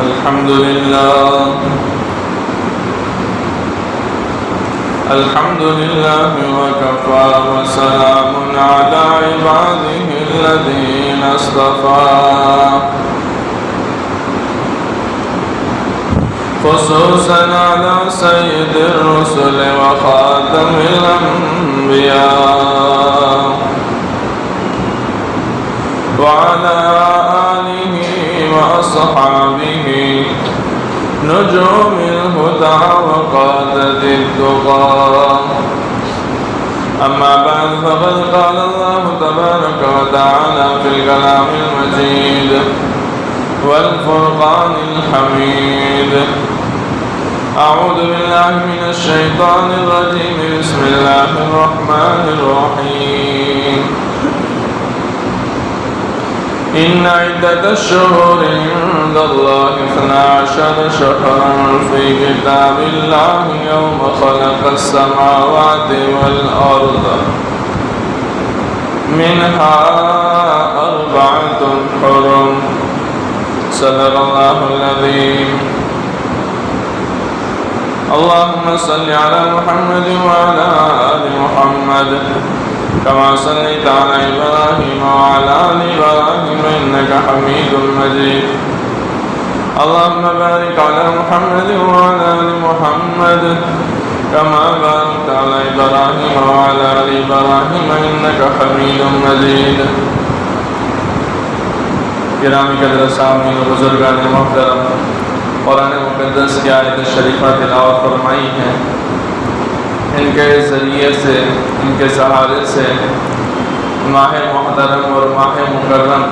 الحمد لله وكفى وسلام على عباده الذين اصطفى خصوصا على سيد الرسل وخاتم الأنبياء وعلى آله وأصحابه نجوم الهدى وقادة التقى. أما بعد فقد قال الله تبارك وتعالى في الكلام المجيد والفرقان الحميد. أعوذ بالله من الشيطان الرجيم. بسم الله الرحمن الرحيم. إن عدة الشهور عند الله 12 شهرا في كتاب الله يوم خلق السماوات والأرض منها 4 حرم. صدق الله العظيم. اللهم صل على محمد وعلى آل محمد كما صليت على إبراهيم وعلى آل إبراهيم إنك حميد مجيد. اللهم بارك على محمد وعلى آل محمد كما باركت على إبراهيم وعلى آل إبراهيم إنك حميد مجيد. گرامی قدر سامعین و بزرگان محترم، قرآن مقدس کی آیت شریفہ تلاوت فرمائی ہیں. ان کے ذریعے سے، ان کے سہارے سے ماہ محترم اور ماہ مکرم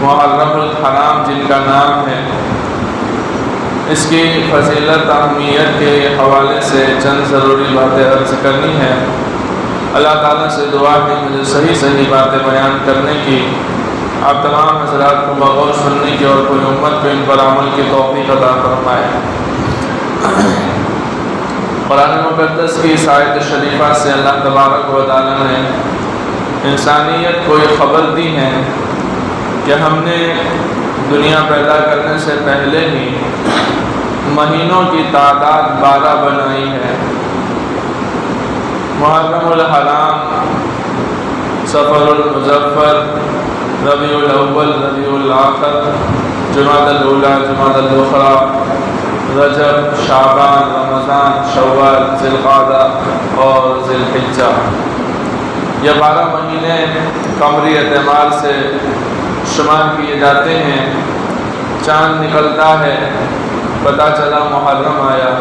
محرم الحرام جن کا نام ہے، اس کی فضیلت اہمیت کے حوالے سے چند ضروری باتیں عرض کرنی ہے. اللہ تعالیٰ سے دعا ہے مجھے صحیح باتیں بیان کرنے کی، آپ تمام حضرات کو بغور سننے کی اور کوئی امت کو ان پر عمل کی توفیق عطا فرمائے. قرآن مقدس کی اس آیت شریفہ سے اللہ تبارک و تعالیٰ نے انسانیت کو یہ خبر دی ہے کہ ہم نے دنیا پیدا کرنے سے پہلے ہی مہینوں کی تعداد 12 بنائی ہے. محرم الحرام، صفر المظفر، ربیع الاول، ربیع الاخر، جمادی الاولی، جمادی الاخری، رجب، شعبان، رمضان، شوال، ذی القعدہ اور ذی الحجہ. یہ 12 مہینے قمری اعتبار سے شمار کیے جاتے ہیں. چاند نکلتا ہے، پتہ چلا محرم آیا.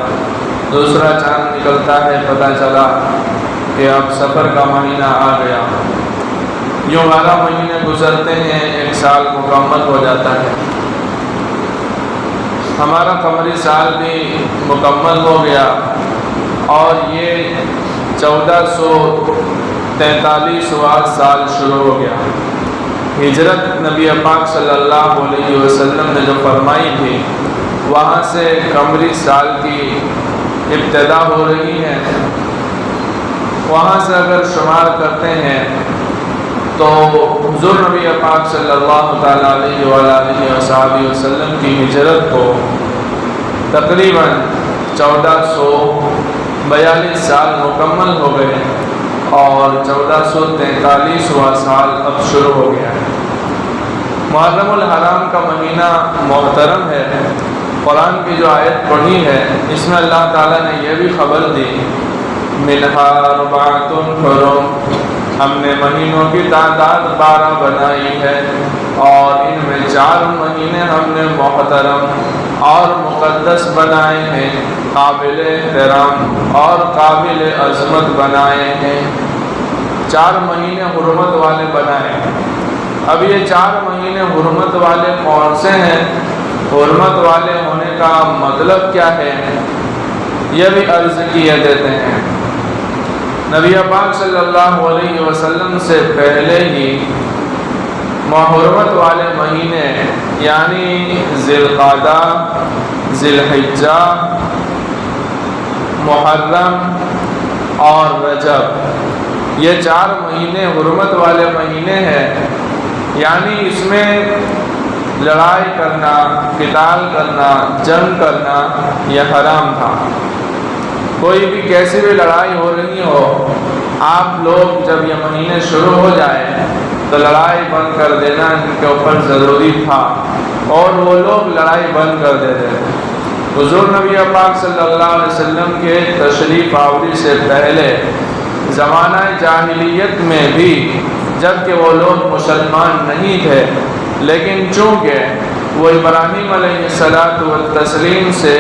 دوسرا چاند نکلتا ہے، پتہ چلا کہ اب سفر کا مہینہ آ گیا. یوں 12 مہینے گزرتے ہیں، 1 سال مکمل ہو جاتا ہے. ہمارا قمری سال بھی مکمل ہو گیا اور یہ 1443واں سال شروع ہو گیا. ہجرت نبی پاک صلی اللہ علیہ وسلم نے جو فرمائی تھی، وہاں سے قمری سال کی ابتدا ہو رہی ہے. وہاں سے اگر شمار کرتے ہیں تو حضور نبی پاک صلی اللہ تعالیٰ علیہ وآلہ وصحبہ وسلم کی ہجرت کو تقریباً 1442 سال مکمل ہو گئے اور 1443واں سال اب شروع ہو گیا ہے. محرم الحرام کا مہینہ محترم ہے. قرآن کی جو آیت پڑھی ہے، اس میں اللہ تعالیٰ نے یہ بھی خبر دی، منہا 4 حرم، ہم نے مہینوں کی تعداد 12 بنائی ہے اور ان میں 4 مہینے ہم نے محترم اور مقدس بنائے ہیں، قابل احترام اور قابل عظمت بنائے ہیں. 4 مہینے حرمت والے بنائے. اب یہ 4 مہینے حرمت والے کون سے ہیں؟ حرمت والے ہونے کا مطلب کیا ہے، یہ بھی عرض کیے دیتے ہیں. نبی پاک صلی اللہ علیہ وسلم سے پہلے ہی محرمت والے مہینے یعنی ذی القعدہ، ذی الحجہ، محرم اور رجب، یہ 4 مہینے حرمت والے مہینے ہیں. یعنی اس میں لڑائی کرنا، قتال کرنا، جنگ کرنا یہ حرام تھا۔ کوئی بھی کیسی بھی لڑائی ہو رہی ہو، آپ لوگ جب یہ مہینے شروع ہو جائے تو لڑائی بند کر دینا ان کے اوپر ضروری تھا، اور وہ لوگ لڑائی بند کر دیتے تھے۔ حضور نبی پاک صلی اللہ علیہ وسلم کے تشریف آوری سے پہلے زمانہ جاہلیت میں بھی، جب کہ وہ لوگ مسلمان نہیں تھے، لیکن چونکہ وہ ابراہیم علیہ السلام سے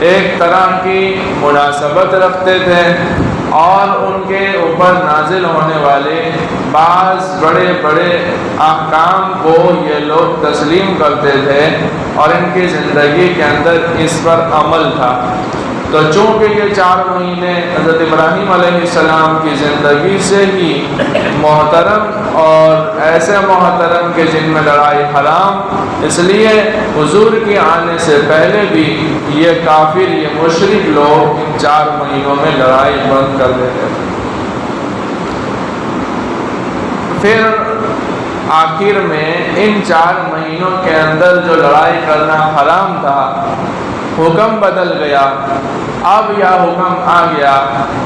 ایک طرح کی مناسبت رکھتے تھے اور ان کے اوپر نازل ہونے والے بعض بڑے بڑے احکام کو یہ لوگ تسلیم کرتے تھے اور ان کی زندگی کے اندر اس پر عمل تھا، تو چونکہ یہ 4 مہینے حضرت ابراہیم علیہ السلام کی زندگی سے ہی محترم اور ایسے محترم کہ جن میں لڑائی حرام، اس لیے حضور کے آنے سے پہلے بھی یہ کافر، یہ مشرک لوگ ان 4 مہینوں میں لڑائی بند کر دیتے تھے۔ پھر آخر میں ان 4 مہینوں کے اندر جو لڑائی کرنا حرام تھا، حکم بدل گیا۔ اب یہ حکم آ گیا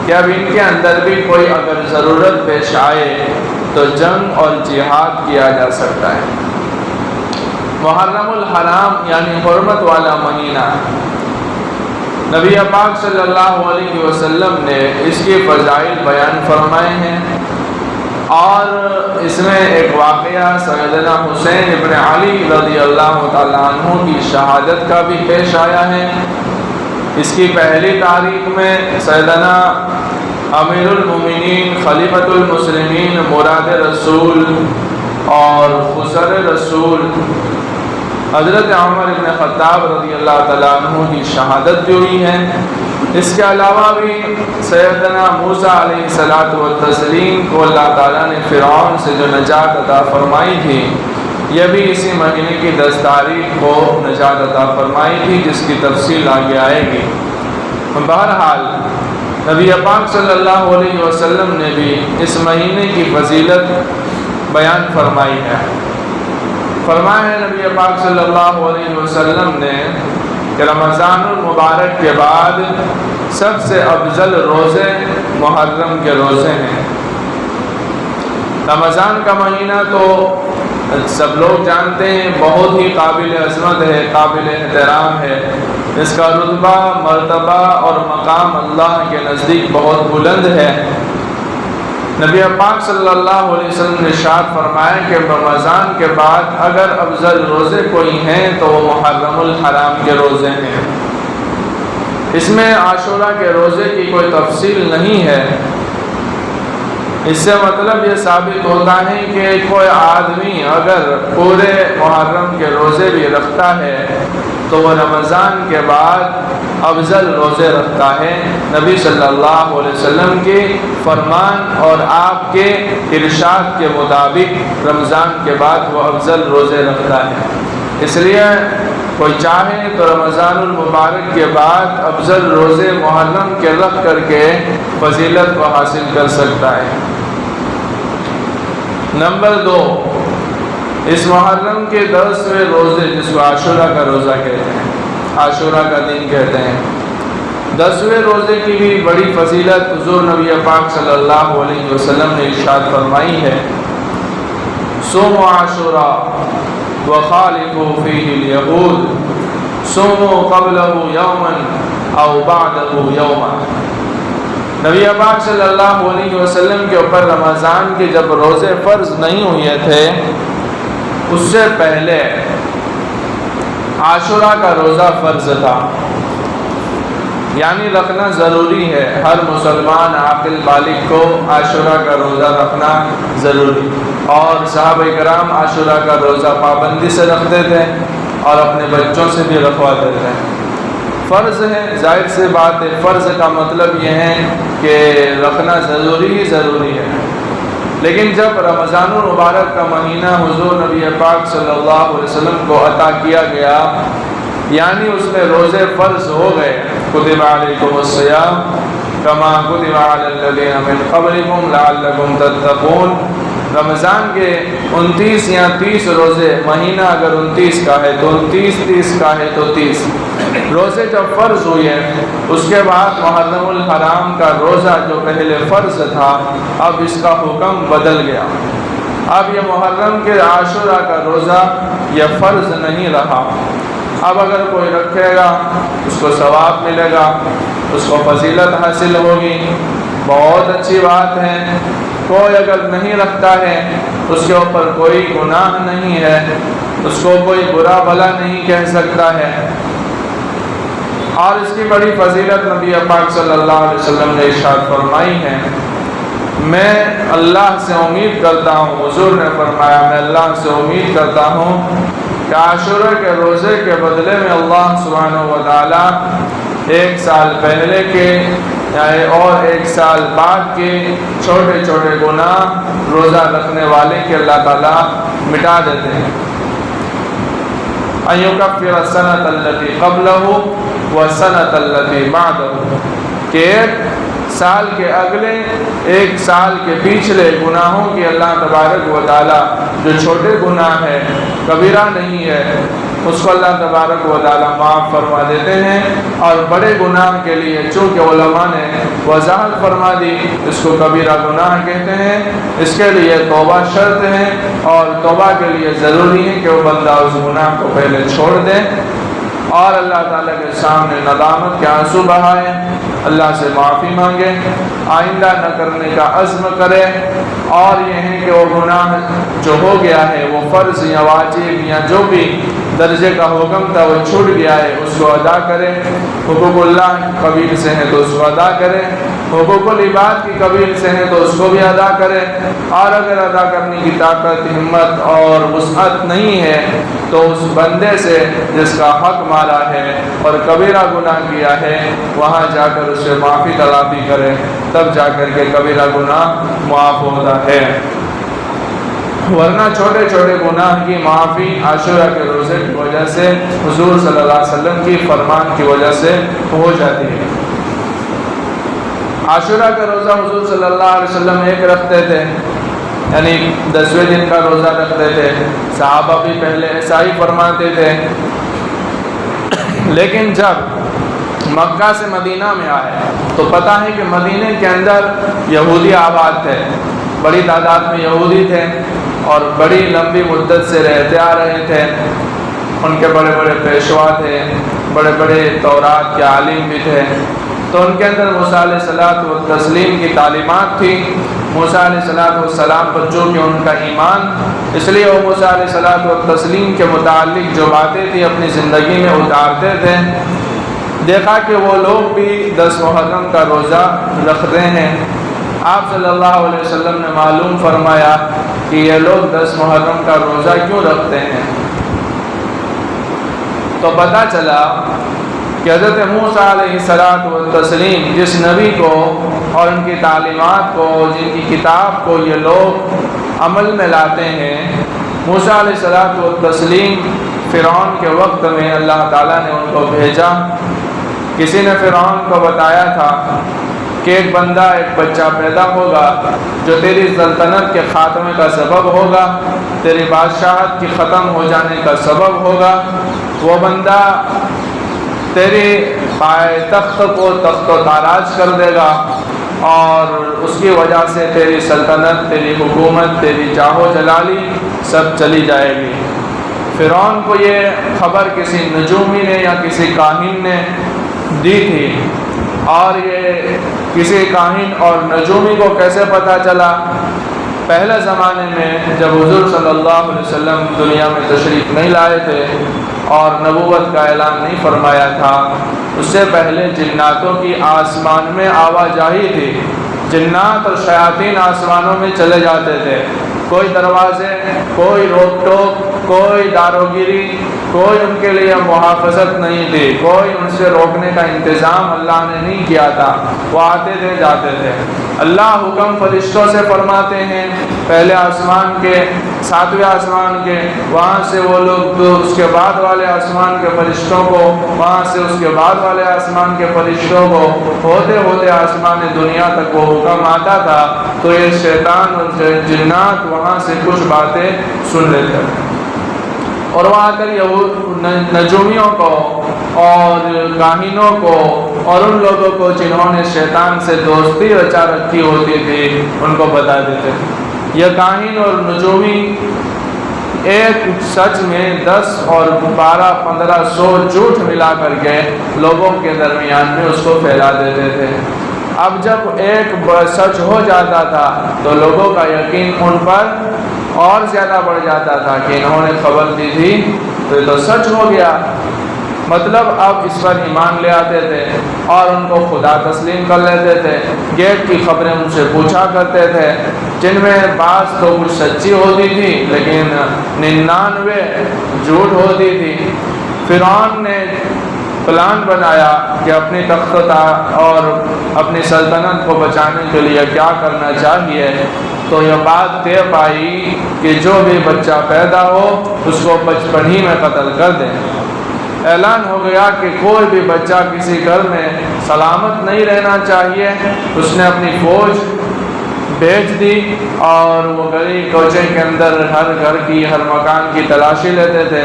کہ اب ان کے اندر بھی کوئی اگر ضرورت پیش آئے تو جنگ اور جہاد کیا جا سکتا ہے۔ محرم الحرام یعنی حرمت والا مہینہ، نبی پاک صلی اللہ علیہ وسلم نے اس کے فضائل بیان فرمائے ہیں، اور اس میں ایک واقعہ سیدنا حسین ابن علی رضی اللہ تعالیٰ عنہ کی شہادت کا بھی پیش آیا ہے۔ اس کی پہلی تاریخ میں سیدنا امیر المومنین خلیفۃ المسلمین مراد رسول اور خسر رسول حضرت عمر بن خطاب رضی اللہ تعالیٰ عنہ کی شہادت بھی ہوئی ہے۔ اس کے علاوہ بھی سیدنا موسیٰ علیہ السلام کو اللہ تعالیٰ نے فرعون سے جو نجات عطا فرمائی تھی، یہ بھی اسی مہینے کی 10 تاریخ کو نجات عطا فرمائی تھی، جس کی تفصیل آگے آئے گی۔ بہرحال نبی پاک صلی اللہ علیہ وسلم نے بھی اس مہینے کی فضیلت بیان فرمائی ہے۔ فرمایا ہے نبی پاک صلی اللہ علیہ وسلم نے کہ رمضان المبارک کے بعد سب سے افضل روزے محرم کے روزے ہیں۔ رمضان کا مہینہ تو سب لوگ جانتے ہیں، بہت ہی قابل عظمت ہے، قابل احترام ہے۔ اس کا رتبہ، مرتبہ اور مقام اللہ کے نزدیک بہت بلند ہے۔ نبی پاک صلی اللہ علیہ وسلم نے ارشاد فرمایا کہ رمضان کے بعد اگر افضل روزے کوئی ہیں تو وہ محرم الحرام کے روزے ہیں۔ اس میں عاشورہ کے روزے کی کوئی تفصیل نہیں ہے۔ اس سے مطلب یہ ثابت ہوتا ہے کہ کوئی آدمی اگر پورے محرم کے روزے بھی رکھتا ہے تو وہ رمضان کے بعد افضل روزے رکھتا ہے، نبی صلی اللہ علیہ وسلم کے فرمان اور آپ کے ارشاد کے مطابق رمضان کے بعد وہ افضل روزے رکھتا ہے۔ اس لیے کوئی چاہے تو رمضان المبارک کے بعد افضل روزے محرم کے رکھ کر کے فضیلت کو حاصل کر سکتا ہے۔ نمبر 2، اس محرم کے 10ویں روزے جس کو عاشورہ کا روزہ کہتے ہیں، عاشورہ کا دن کہتے ہیں، 10ویں روزے کی بھی بڑی فضیلت حضور نبی پاک صلی اللہ علیہ وسلم نے ارشاد فرمائی ہے۔ صوموا عاشورا وخالفوا فیہ الیہود صوموا قبلہ یوما او بعدہ یوما۔ نبی پاک صلی اللہ علیہ وسلم کے اوپر رمضان کے جب روزے فرض نہیں ہوئے تھے، اس سے پہلے عاشورہ کا روزہ فرض تھا، یعنی رکھنا ضروری ہے۔ ہر مسلمان عاقل بالغ کو عاشورہ کا روزہ رکھنا ضروری، اور صحابہ کرام عاشورہ کا روزہ پابندی سے رکھتے تھے اور اپنے بچوں سے بھی رکھواتے تھے۔ فرض ہے، ظاہر سے بات ہے، فرض کا مطلب یہ ہے کہ رکھنا ضروری ہے۔ لیکن جب رمضان المبارک کا مہینہ حضور نبی پاک صلی اللہ علیہ وسلم کو عطا کیا گیا، یعنی اس میں روزے فرض ہو گئے، کتب علیکم الصیام کما کتب علی الذین من قبلکم لعلکم تتقون، رمضان کے 29 یا 30 روزے، مہینہ اگر 29 کا ہے تو 29، 30 کا ہے تو 30 روزے جب فرض ہوئے، اس کے بعد محرم الحرام کا روزہ جو پہلے فرض تھا اب اس کا حکم بدل گیا۔ اب یہ محرم کے عاشورہ کا روزہ یہ فرض نہیں رہا۔ اب اگر کوئی رکھے گا اس کو ثواب ملے گا، اس کو فضیلت حاصل ہوگی، بہت اچھی بات ہے۔ کوئی اگر نہیں رکھتا ہے اس کے اوپر کوئی گناہ نہیں ہے، اس کو کوئی برا بھلا نہیں کہہ سکتا ہے۔ اور اس کی بڑی فضیلت نبی پاک صلی اللہ علیہ وسلم نے ارشاد فرمائی ہے۔ میں اللہ سے امید کرتا ہوں، حضور نے فرمایا میں اللہ سے امید کرتا ہوں کہ عاشورہ کے روزے کے بدلے میں اللہ سبحانہ و تعالی 1 سال پہلے کے اور 1 سال بعد کے چھوٹے چھوٹے گناہ روزہ رکھنے والے کے اللہ تعالیٰ مٹا دیتے ہیں۔ أَن يُكَفِّرَ السَّنَةَ الَّتِي قَبْلَهُ وَالسَّنَةَ الَّتِي بَعْدَهُ کہ 1 سال کے اگلے 1 سال کے پچھلے گناہوں کی اللہ تبارک و تعالیٰ جو چھوٹے گناہ ہے، کبیرہ نہیں ہے، اس کو اللہ تبارک و تعالیٰ معاف فرما دیتے ہیں۔ اور بڑے گناہ کے لیے چونکہ علماء نے وضاحت فرما دی اس کو کبیرہ گناہ کہتے ہیں، اس کے لیے توبہ شرط ہے اور توبہ کے لیے ضروری ہے کہ وہ بندہ اس گناہ کو پہلے چھوڑ دے اور اللہ تعالیٰ کے سامنے ندامت کے آنسو بہائے، اللہ سے معافی مانگے، آئندہ نہ کرنے کا عزم کرے، اور یہ ہے کہ وہ گناہ جو ہو گیا ہے وہ فرض یا واجب یا جو بھی درجے کا حکم تھا وہ چھوٹ گیا ہے اس کو ادا کرے۔ حقوق اللہ قبیل سے ہے تو اس کو ادا کرے، حقوق العباد کی قبیل سے ہے تو اس کو بھی ادا کرے، اور اگر ادا کرنے کی طاقت، ہمت اور وسعت نہیں ہے تو اس بندے سے جس کا حق مارا ہے اور کبیرہ گناہ کیا ہے وہاں جا کر اس سے معافی طلبی کرے، تب جا کر کے کبیرہ گناہ معاف ہوتا ہے۔ ورنہ چھوٹے چھوٹے گناہ کی معافی عاشورہ کے روزے کی وجہ سے، حضور صلی اللہ علیہ وسلم کی فرمان کی وجہ سے ہو جاتی ہے۔ عاشورہ کا روزہ حضور صلی اللہ علیہ وسلم ایک رکھتے تھے، یعنی 10ویں دن کا روزہ رکھتے تھے، صحابہ بھی پہلے ایسا ہی فرماتے تھے، لیکن جب مکہ سے مدینہ میں آئے تو پتہ ہے کہ مدینے کے اندر یہودی آباد تھے، بڑی تعداد میں یہودی تھے اور بڑی لمبی مدت سے رہتے آ رہے تھے، ان کے بڑے بڑے پیشوا تھے، بڑے بڑے تورات کے عالم بھی تھے، تو ان کے اندر موسیٰ علیہ الصلوۃ والتسلیم کی تعلیمات تھی۔ موسیٰ علیہ الصلوۃ والسلام پر جو کہ ان کا ایمان، اس لیے وہ موسیٰ علیہ الصلوۃ والتسلیم کے متعلق جو باتیں تھیں اپنی زندگی میں اتارتے تھے۔ دیکھا کہ وہ لوگ بھی 10 محرم کا روزہ رکھتے ہیں، آپ صلی اللہ علیہ وسلم نے معلوم فرمایا کہ یہ لوگ 10 محرم کا روزہ کیوں رکھتے ہیں، تو پتہ چلا کہ حضرت موسیٰ علیہ الصلوۃ والتسلیم جس نبی کو اور ان کی تعلیمات کو، جن کی کتاب کو یہ لوگ عمل میں لاتے ہیں، موسیٰ علیہ الصلوۃ والتسلیم فرعون کے وقت میں اللہ تعالیٰ نے ان کو بھیجا۔ کسی نے فرعون کو بتایا تھا کہ ایک بندہ، ایک بچہ پیدا ہوگا جو تیری سلطنت کے خاتمے کا سبب ہوگا، تیری بادشاہت کی ختم ہو جانے کا سبب ہوگا، وہ بندہ تیری پائے تخت کو تخت و تاراج کر دے گا اور اس کی وجہ سے تیری سلطنت، تیری حکومت، تیری جاہ و جلالی سب چلی جائے گی۔ فرعون کو یہ خبر کسی نجومی نے یا کسی کاہن نے دی تھی، اور یہ کسی کاہن اور نجومی کو کیسے پتہ چلا؟ پہلے زمانے میں جب حضور صلی اللہ علیہ وسلم دنیا میں تشریف نہیں لائے تھے اور نبوت کا اعلان نہیں فرمایا تھا، اس سے پہلے جناتوں کی آسمان میں آواجاہی تھی، جنات اور شیاطین آسمانوں میں چلے جاتے تھے، کوئی دروازے، کوئی روک ٹوک، کوئی داروگیری، کوئی ان کے لیے محافظت نہیں تھی، کوئی ان سے روکنے کا انتظام اللہ نے نہیں کیا تھا، وہ آتے تھے جاتے تھے۔ اللہ حکم فرشتوں سے فرماتے ہیں، پہلے آسمان کے 7ویں آسمان کے، وہاں سے وہ لوگ اس کے بعد والے آسمان کے فرشتوں کو، وہاں سے اس کے بعد والے آسمان کے فرشتوں کو، ہوتے ہوتے آسمان دنیا تک وہ حکم آتا تھا تو یہ شیطان اور جنات وہاں سے کچھ باتیں سن لیتے تھے، اور وہ آ کر نجومیوں کو اور کاہنوں کو اور ان لوگوں کو جنہوں نے شیطان سے دوستی رچا رکھی ہوتی تھی ان کو بتا دیتے تھے۔ یہ کاہن اور نجومی ایک سچ میں 10 اور 12 1500 جھوٹ ملا کر کے لوگوں کے درمیان میں اس کو پھیلا دیتے تھے۔ اب جب ایک سچ ہو جاتا تھا تو لوگوں کا یقین ان پر اور زیادہ بڑھ جاتا تھا کہ انہوں نے خبر دی تھی تو یہ تو سچ ہو گیا، مطلب اب اس پر ایمان لے آتے تھے اور ان کو خدا تسلیم کر لیتے تھے۔ غیب کی خبریں ان سے پوچھا کرتے تھے، جن میں بعض تو کچھ سچی ہوتی تھی لیکن 99 جھوٹ ہوتی تھی۔ فرعون نے پلان بنایا کہ اپنی تخت اور اپنی سلطنت کو بچانے کے لیے کیا کرنا چاہیے، تو یہ بات طے پائی کہ جو بھی بچہ پیدا ہو اس کو بچپن ہی میں قتل کر دیں۔ اعلان ہو گیا کہ کوئی بھی بچہ کسی گھر میں سلامت نہیں رہنا چاہیے۔ اس نے اپنی فوج بھیج دی اور وہ گلی کوچے کے اندر ہر گھر کی ہر مکان کی تلاشی لیتے تھے،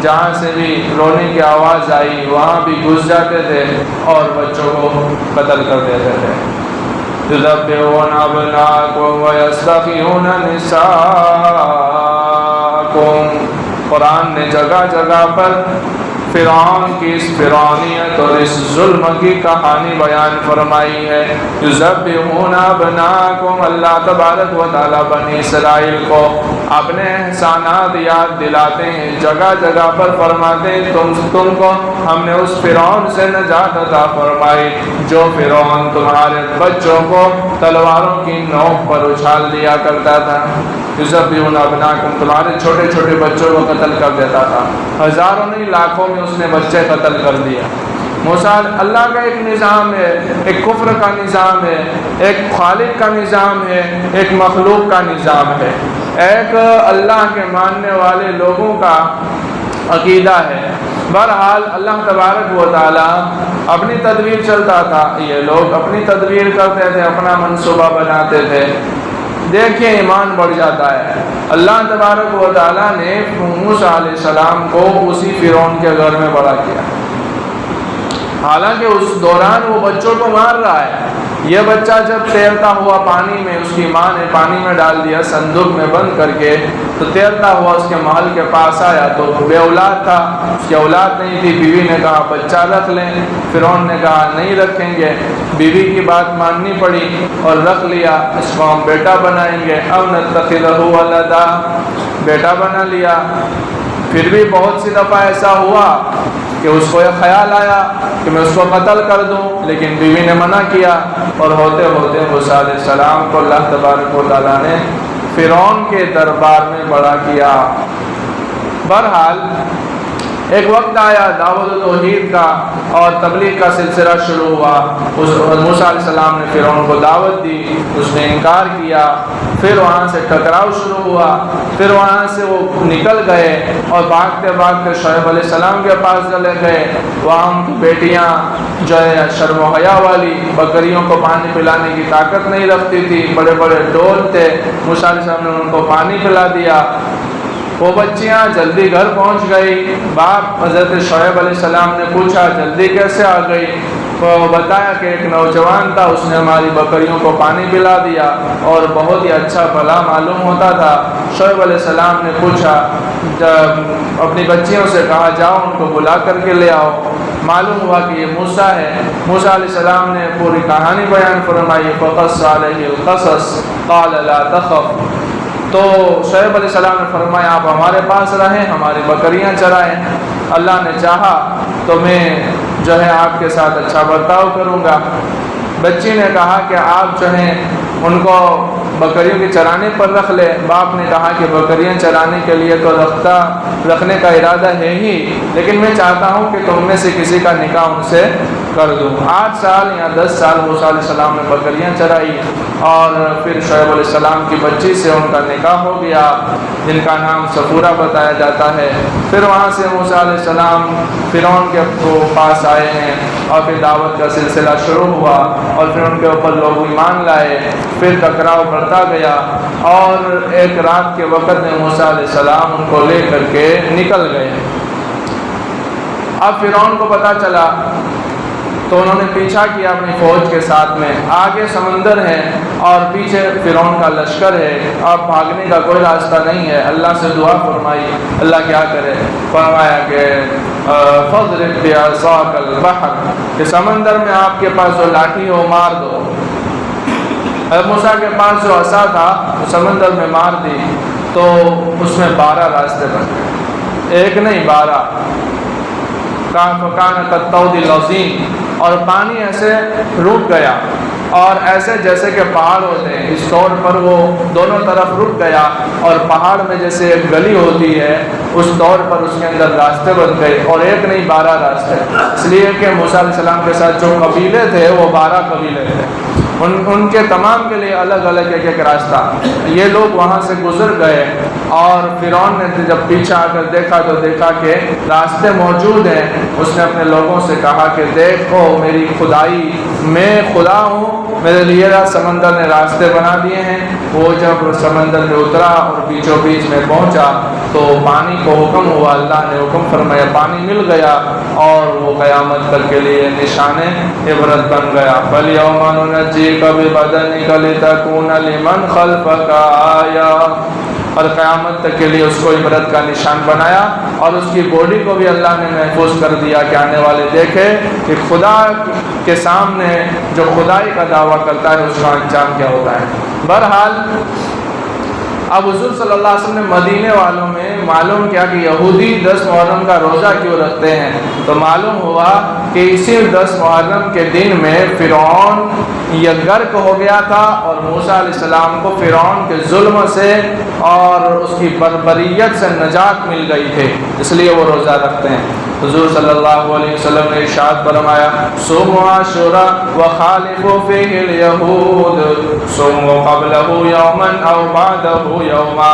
جہاں سے بھی رونے کی آواز آئی وہاں بھی گھس جاتے تھے اور بچوں کو قتل کر دیتے تھے۔ یذبحون ابناءکم ویستحیون نساءکم۔ قرآن نے جگہ جگہ پر فرعون کی اس فرعونیت اور اس ظلم کی کہانی بیان فرمائی ہے۔ یذبحون ابناءکم، اللہ تبارک و تعالیٰ بنی اسرائیل کو اپنے احسانات یاد دلاتے ہیں، جگہ جگہ پر فرماتے ہیں تم کو ہم نے اس فرعون سے نجات عطا فرمائی جو فرعون تمہارے بچوں کو تلواروں کی نوک پر اچھال دیا کرتا تھا۔ یذبحون ابناءکم، تمہارے چھوٹے چھوٹے بچوں کو قتل کر دیتا تھا، ہزاروں نہیں لاکھوں میں اس نے بچے قتل کر دیا۔ موسیٰ اللہ کا ایک نظام ہے، ایک کفر کا نظام ہے، ایک خالق کا نظام ہے، ایک مخلوق کا نظام ہے، ایک اللہ کے ماننے والے لوگوں کا عقیدہ ہے۔ بہرحال اللہ تبارک و تعالیٰ اپنی تدبیر چلتا تھا، یہ لوگ اپنی تدبیر کرتے تھے، اپنا منصوبہ بناتے تھے۔ دیکھیں ایمان بڑھ جاتا ہے۔ اللہ تبارک و تعالیٰ نے موسیٰ علیہ السلام کو اسی فرعون کے گھر میں بڑا کیا، حالانکہ اس دوران وہ بچوں کو مار رہا ہے۔ یہ بچہ جب تیرتا ہوا پانی میں، اس کی ماں نے پانی میں ڈال دیا صندوق میں بند کر کے، تو تیرتا ہوا اس کے محل کے پاس آیا تو بے اولاد تھا، اس کی اولاد نہیں تھی۔ بیوی نے کہا بچہ رکھ لیں، فرعون نے کہا نہیں رکھیں گے۔ بیوی کی بات ماننی پڑی اور رکھ لیا، اس کو ہم بیٹا بنائیں گے، اب نتخذہ ولدا، بیٹا بنا لیا۔ پھر بھی بہت سی دفعہ ایسا ہوا کہ اس کو یہ خیال آیا کہ میں اس کو قتل کر دوں، لیکن بیوی نے منع کیا، اور ہوتے ہوتے موسیٰ علیہ السلام کو اللہ تبارک و تعالیٰ نے فرعون کے دربار میں بڑا کیا۔ بہرحال ایک وقت آیا دعوت و توحید کا اور تبلیغ کا سلسلہ شروع ہوا۔ موسیٰ علیہ السلام نے فرعون کو دعوت دی، اس نے انکار کیا، پھر وہاں سے ٹکراؤ شروع ہوا، پھر وہاں سے وہ نکل گئے اور بھاگتے بھاگتے شعیب علیہ السلام کے پاس چلے گئے۔ وہاں ان کی بیٹیاں جو ہے شرم و حیا والی، بکریوں کو پانی پلانے کی طاقت نہیں رکھتی تھی، بڑے بڑے ڈول تھے، موسیٰ علیہ السلام نے ان کو پانی پلا دیا۔ وہ بچیاں جلدی گھر پہنچ گئی۔ باپ حضرت شعیب علیہ السلام نے پوچھا جلدی کیسے آ گئی؟ تو بتایا کہ ایک نوجوان تھا، اس نے ہماری بکریوں کو پانی پلا دیا اور بہت ہی اچھا بھلا معلوم ہوتا تھا۔ شعیب علیہ السلام نے پوچھا، اپنی بچیوں سے کہا جاؤ ان کو بلا کر کے لے آؤ۔ معلوم ہوا کہ یہ موسیٰ ہے۔ موسیٰ علیہ السلام نے پوری کہانی بیان فرمائی، فقص علیہ القصص قال لا تخف۔ تو شعیب علیہ السلام نے فرمایا آپ ہمارے پاس رہیں، ہماری بکریاں چرائیں، اللہ نے چاہا تو میں جو ہے آپ کے ساتھ اچھا برتاؤ کروں گا۔ بچی نے کہا کہ آپ جو ہیں ان کو بکریوں کے چرانے پر رکھ لے۔ باپ نے کہا کہ بکریاں چرانے کے لیے تو رکھنے کا ارادہ ہے ہی، لیکن میں چاہتا ہوں کہ تم میں سے کسی کا نکاح ان سے کر دوں۔ 8 سال یا 10 سال موسیٰ علیہ السلام نے بکریاں چرائی، اور پھر شعیب علیہ السلام کی بچی سے ان کا نکاح ہو گیا، جن کا نام صفورہ بتایا جاتا ہے۔ پھر وہاں سے موسیٰ علیہ السلام فرعون کے پاس آئے ہیں، اور پھر دعوت کا سلسلہ شروع ہوا، اور پھر ان کے اوپر لوگ ایمان لائے، پھر ٹکراؤ بڑھتا گیا، اور ایک رات کے وقت میں موسیٰ علیہ السلام ان کو لے کر کے نکل گئے۔ اب فرعون کو پتہ چلا تو انہوں نے پیچھا کیا اپنی فوج کے ساتھ میں، آگے سمندر ہے اور پیچھے فرعون کا لشکر ہے، اب بھاگنے کا کوئی راستہ نہیں ہے۔ اللہ سے دعا فرمائی، اللہ کیا کرے؟ فرمایا کہ فَاضْرِبْ بِعَصَاكَ الْبَحْرَ، کہ سمندر میں آپ کے پاس جو لاٹھی ہو مار دو۔ موسیٰ کے پاس جو عصا تھا سمندر میں مار دی تو اس میں 12 راستے بن گئے، ایک نہیں 12۔ فَكَانَ كَالطَّوْدِ الْعَظِيمِ، اور پانی ایسے رک گیا، اور ایسے جیسے کہ پہاڑ ہوتے ہیں، اس طور پر وہ دونوں طرف رک گیا، اور پہاڑ میں جیسے ایک گلی ہوتی ہے اس طور پر اس کے اندر راستے بن گئے، اور ایک نہیں 12 راستے، اس لیے کہ موسیٰ علیہ السلام کے ساتھ جو قبیلے تھے وہ 12 قبیلے تھے، ان کے تمام کے لیے الگ الگ ایک راستہ۔ یہ لوگ وہاں سے گزر گئے، اور فرعون نے جب پیچھے آ کر دیکھا تو دیکھا کہ راستے موجود ہیں۔ اس نے اپنے لوگوں سے کہا کہ دیکھو میری خدائی، میں خدا ہوں، میرے لیے سمندر نے راستے بنا دیے ہیں۔ وہ جب سمندر میں اترا اور بیچوں بیچ میں پہنچا تو پانی کو حکم ہوا، اللہ نے حکم فرمایا، پانی مل گیا، اور وہ قیامت تک کے لیے نشان عبرت بن گیا۔ فَالْيَوْمَ نُنَجِّيكَ بِبَدَنِكَ لِتَكُونَ لِمَنْ خَلْفَكَ آیَةً، اور قیامت تک کے لیے اس کو عبرت کا نشان بنایا، اور اس کی باڈی کو بھی اللہ نے محفوظ کر دیا کہ آنے والے دیکھے کہ خدا کے سامنے جو خدائی کا دعویٰ کرتا ہے اس کا انجام کیا ہوتا ہے۔ بہرحال اب حضور صلی اللہ علیہ وسلم نے مدینے والوں میں معلوم کیا کہ یہودی 10 محرم کا روزہ کیوں رکھتے ہیں، تو معلوم ہوا کہ اسی 10 محرم کے دن میں فرعون یہ غرق ہو گیا تھا، اور موسیٰ علیہ السلام کو فرعون کے ظلم سے اور اس کی بربریت سے نجات مل گئی تھی، اس لیے وہ روزہ رکھتے ہیں۔ حضور صلی اللہ علیہ وسلم نے ارشاد فرمایا، صوموا عاشوراء وخالفوا فیہ الیہود، صوموا قبلہ یوما او بعدہ یوما،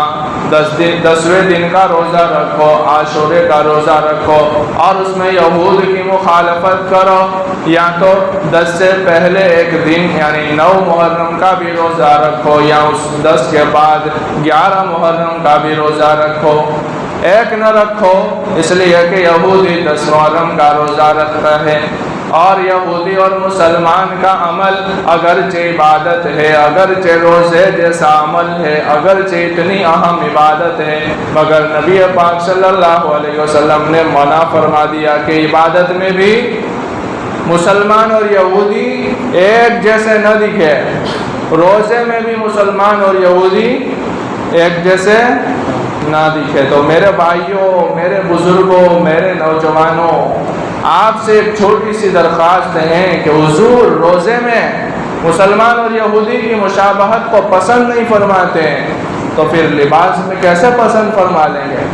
10ویں دن کا روزہ رکھو، عاشورے کا روزہ رکھو، اور اس میں یہود کی مخالفت کرو، یا تو 10 سے پہلے ایک دن یعنی 9 محرم کا بھی روزہ رکھو، یا اس 10 کے بعد 11 محرم کا بھی روزہ رکھو، ایک نہ رکھو، اس لیے کہ یہودی 10 محرم کا روزہ رکھتا ہے، اور یہودی اور مسلمان کا عمل اگرچہ عبادت ہے، اگرچہ روزے جیسا عمل ہے، اگرچہ اتنی اہم عبادت ہے، مگر نبی پاک صلی اللہ علیہ وسلم نے منع فرما دیا کہ عبادت میں بھی مسلمان اور یہودی ایک جیسے نہ دکھے، روزے میں بھی مسلمان اور یہودی ایک جیسے نہ دکھے۔ تو میرے بھائیوں، میرے بزرگوں، میرے نوجوانوں، آپ سے ایک چھوٹی سی درخواست ہے کہ حضور روزے میں مسلمان اور یہودی کی مشابہت کو پسند نہیں فرماتے، تو پھر لباس میں کیسے پسند فرما لیں گے؟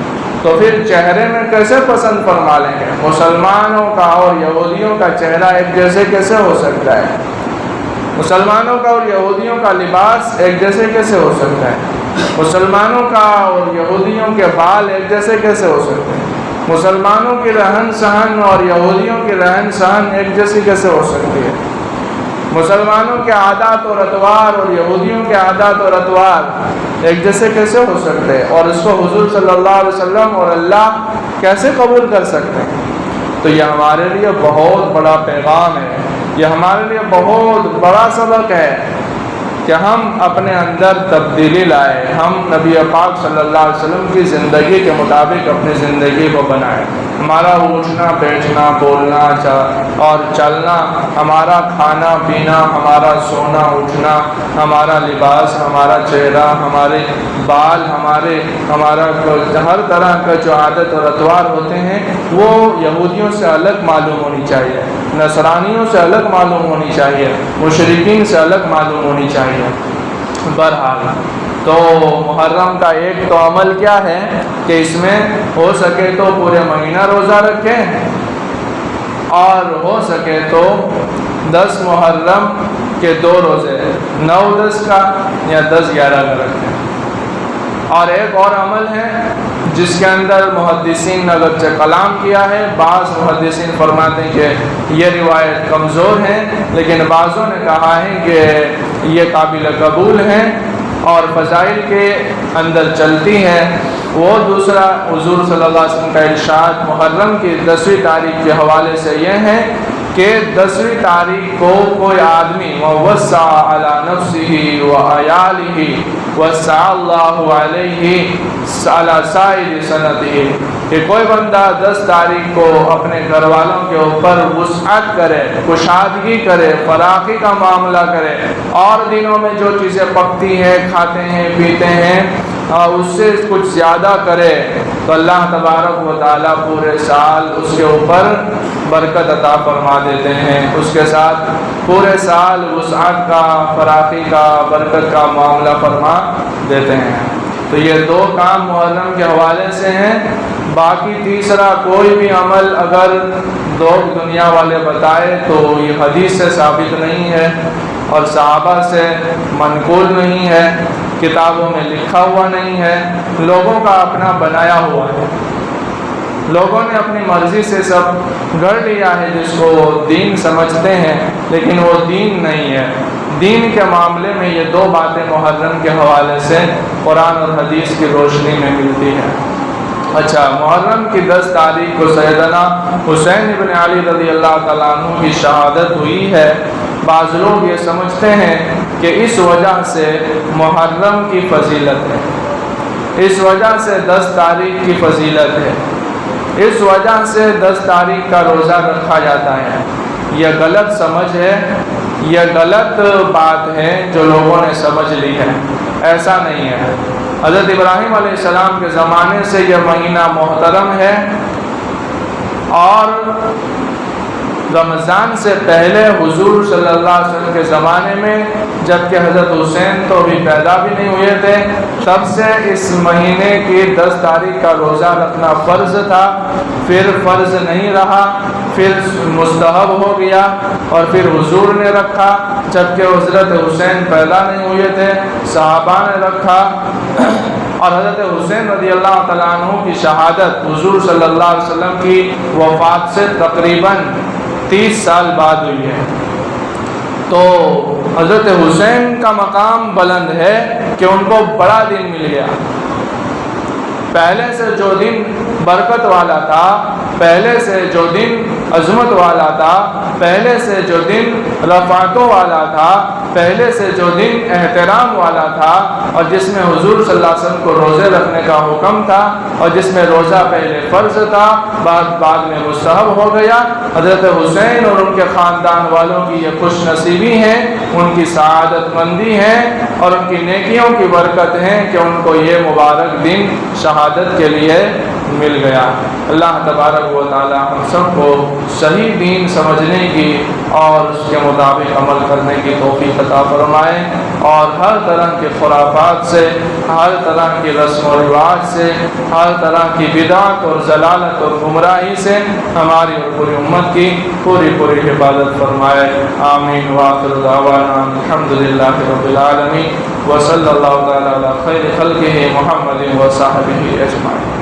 تو پھر چہرے میں کیسے پسند فرما لیں گے؟ مسلمانوں کا اور یہودیوں کا چہرہ ایک جیسے کیسے ہو سکتا ہے؟ مسلمانوں کا اور یہودیوں کا لباس ایک جیسے کیسے ہو سکتا ہے؟ مسلمانوں کا اور یہودیوں کے بال ایک جیسے کیسے ہو سکتے ہیں؟ مسلمانوں کی رہن سہن اور یہودیوں کی رہن سہن ایک جیسی کیسے ہو سکتی ہے؟ مسلمانوں کے عادات اور اطوار اور یہودیوں کے عادات اور اطوار ایک جیسے کیسے ہو سکتے ہیں؟ اور اس کو حضور صلی اللہ علیہ وسلم اور اللہ کیسے قبول کر سکتے ہیں؟ تو یہ ہمارے لیے بہت بڑا پیغام ہے، یہ ہمارے لیے بہت بڑا سبق ہے کہ ہم اپنے اندر تبدیلی لائیں، ہم نبی پاک صلی اللہ علیہ وسلم کی زندگی کے مطابق اپنی زندگی کو بنائیں۔ ہمارا اٹھنا بیٹھنا بولنا اور چلنا، ہمارا کھانا پینا، ہمارا سونا اٹھنا، ہمارا لباس، ہمارا چہرہ، ہمارے بال، ہمارا ہر طرح کا جو عادت اور اطوار ہوتے ہیں وہ یہودیوں سے الگ معلوم ہونی چاہیے، نصرانیوں سے الگ معلوم ہونی چاہیے، مشرکین سے الگ معلوم ہونی چاہیے۔ بہرحال تو محرم کا ایک تو عمل کیا ہے کہ اس میں ہو سکے تو پورے مہینہ روزہ رکھیں، اور ہو سکے تو 10 محرم کے 2 روزے 9-10 کا یا 10-11 کا رکھیں۔ اور ایک اور عمل ہے جس کے اندر محدثین نے اگرچہ کلام کیا ہے، بعض محدثین فرماتے ہیں کہ یہ روایت کمزور ہے، لیکن بعضوں نے کہا ہے کہ یہ قابل قبول ہے اور فضائل کے اندر چلتی ہے۔ وہ دوسرا حضور صلی اللہ علیہ وسلم کا ارشاد محرم کی 10ویں تاریخ کے حوالے سے یہ ہے کہ 10ویں تاریخ کو کوئی آدمی وَوَسَّعَ عَلَى نَفْسِهِ وَعَيَالِهِ وَسَّعَ اللَّهُ عَلَيْهِ عَلَى سَائِرِ سَنَتِهِ کہ کوئی بندہ 10 تاریخ کو اپنے گھر والوں کے اوپر وسعت کرے، کشادگی کرے، فراخی کا معاملہ کرے، اور دنوں میں جو چیزیں پکتی ہیں، کھاتے ہیں، پیتے ہیں، اس سے کچھ زیادہ کرے تو اللہ تبارک و تعالیٰ پورے سال اس کے اوپر برکت عطا فرما دیتے ہیں، اس کے ساتھ پورے سال وسعت کا، فراخی کا، برکت کا معاملہ فرما دیتے ہیں۔ تو یہ 2 کام محرم کے حوالے سے ہیں۔ باقی تیسرا کوئی بھی عمل اگر لوگ دنیا والے بتائے تو یہ حدیث سے ثابت نہیں ہے اور صحابہ سے منقول نہیں ہے، کتابوں میں لکھا ہوا نہیں ہے، لوگوں کا اپنا بنایا ہوا ہے۔ لوگوں نے اپنی مرضی سے سب گھڑ لیا ہے جس کو وہ دین سمجھتے ہیں، لیکن وہ دین نہیں ہے۔ دین کے معاملے میں یہ 2 باتیں محرم کے حوالے سے قرآن اور حدیث کی روشنی میں ملتی ہیں۔ اچھا، محرم کی 10 تاریخ کو سیدنا حسین ابن علی رضی اللہ تعالیٰ عنہ کی شہادت ہوئی ہے۔ بعض لوگ یہ سمجھتے ہیں کہ اس وجہ سے محرم کی فضیلت ہے، اس وجہ سے 10 تاریخ کی فضیلت ہے، اس وجہ سے 10 تاریخ کا روزہ رکھا جاتا ہے۔ یہ غلط سمجھ ہے، یہ غلط بات ہے جو لوگوں نے سمجھ لی ہے، ایسا نہیں ہے۔ حضرت ابراہیم علیہ السلام کے زمانے سے یہ مہینہ محترم ہے، اور رمضان سے پہلے حضور صلی اللہ علیہ وسلم کے زمانے میں جبکہ حضرت حسین تو ابھی پیدا بھی نہیں ہوئے تھے، تب سے اس مہینے کی 10 تاریخ کا روزہ رکھنا فرض تھا، پھر فرض نہیں رہا، پھر مستحب ہو گیا، اور پھر حضور نے رکھا جبکہ حضرت حسین پیدا نہیں ہوئے تھے، صحابہ نے رکھا، اور حضرت حسین رضی اللہ تعالیٰ عنہ کی شہادت حضور صلی اللہ علیہ وسلم کی وفات سے تقریباً 30 سال بعد ہوئی ہے۔ تو حضرت حسین کا مقام بلند ہے کہ ان کو بڑا دن مل گیا۔ پہلے سے جو دن برکت والا تھا، پہلے سے جو دن عظمت والا تھا، پہلے سے جو دن رفعتوں والا تھا، پہلے سے جو دن احترام والا تھا، اور جس میں حضور صلی اللہ علیہ وسلم کو روزے رکھنے کا حکم تھا، اور جس میں روزہ پہلے فرض تھا، بعد میں مستحب ہو گیا، حضرت حسین اور ان کے خاندان والوں کی یہ خوش نصیبی ہے، ان کی سعادت مندی ہے، اور ان کی نیکیوں کی برکت ہے کہ ان کو یہ مبارک دن شہادت کے لیے مل گیا۔ اللہ تبارک و تعالی ہم سب کو صحیح دین سمجھنے کی اور اس کے مطابق عمل کرنے کی توفیق عطا فرمائے، اور ہر طرح کے خرافات سے، ہر طرح کی رسم و رواج سے، ہر طرح کی بدعت اور ضلالت اور گمراہی سے ہماری اور پوری امت کی پوری حفاظت فرمائے۔ آمین۔ وآخر دعوانا الحمدللہ رب العالمین، وصلی اللہ تعالی علی خیر خلقہ محمد وصحبہ اجمعین۔